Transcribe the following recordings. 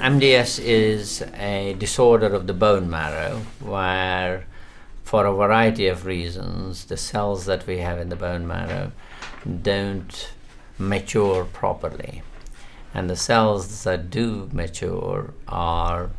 MDS is a disorder of the bone marrow where, for a variety of reasons, the cells that we have in the bone marrow don't mature properly. And the cells that do mature are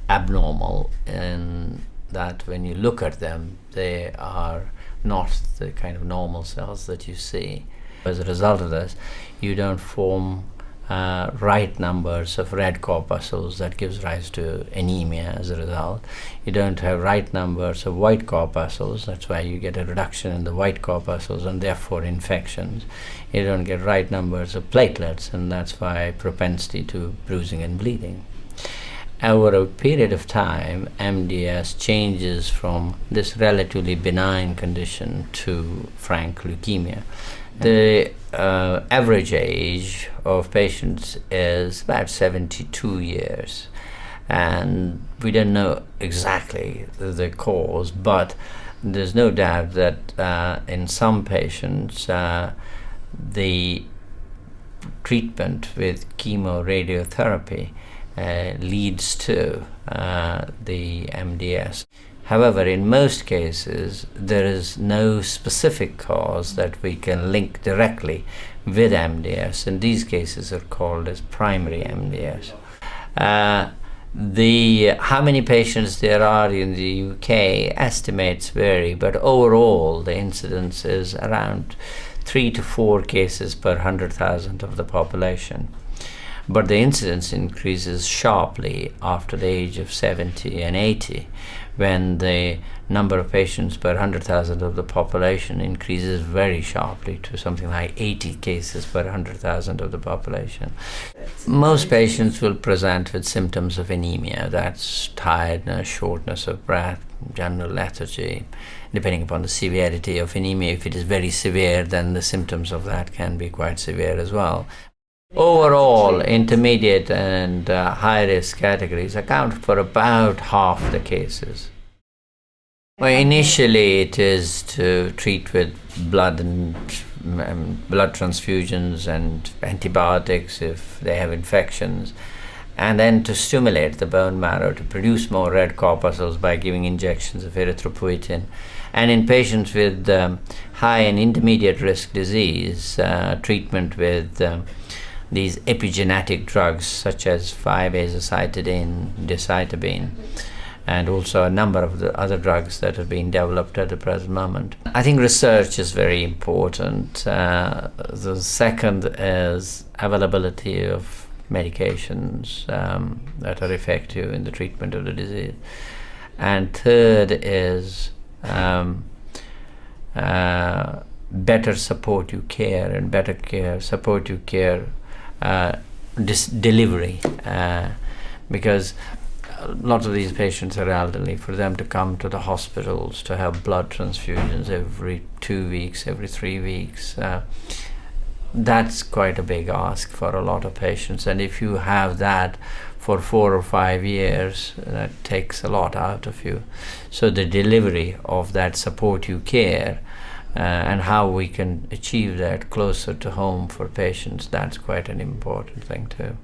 abnormal in that when you look at them, they are not the kind of normal cells that you see. As a result of this, you don't form right numbers of red corpuscles that gives rise to anemia as a result. You don't have right numbers of white corpuscles, that's why you get a reduction in the white corpuscles and therefore infections. You don't get right numbers of platelets, and that's why propensity to bruising and bleeding. Over a period of time, MDS changes from this relatively benign condition to frank leukemia. The average age of patients is about 72 years, and we don't know exactly the cause, but there's no doubt that in some patients the treatment with chemoradiotherapy leads to the MDS. However, in most cases, there is no specific cause that we can link directly with MDS, and these cases are called as primary MDS. How many patients there are in the UK, estimates vary, but overall the incidence is around 3 to 4 cases per 100,000 of the population. But the incidence increases sharply after the age of 70 and 80, when the number of patients per 100,000 of the population increases very sharply to something like 80 cases per 100,000 of the population. Most patients will present with symptoms of anemia. That's tiredness, shortness of breath, general lethargy, depending upon the severity of anemia. If it is very severe, then the symptoms of that can be quite severe as well. Overall, intermediate and high-risk categories account for about half the cases. Well, initially it is to treat with blood and blood transfusions and antibiotics if they have infections, and then to stimulate the bone marrow to produce more red corpuscles by giving injections of erythropoietin. And in patients with high and intermediate risk disease, treatment with these epigenetic drugs such as 5-azacitidine, decitabine, and also a number of the other drugs that are being developed at the present moment. I think research is very important. The second is availability of medications that are effective in the treatment of the disease. And third is better supportive care and better care, supportive care delivery, because a lot of these patients are elderly. For them to come to the hospitals to have blood transfusions every 2 weeks, every 3 weeks, that's quite a big ask for a lot of patients. And if you have that for 4 or 5 years, that takes a lot out of you. So the delivery of that supportive care and how we can achieve that closer to home for patients, that's quite an important thing too.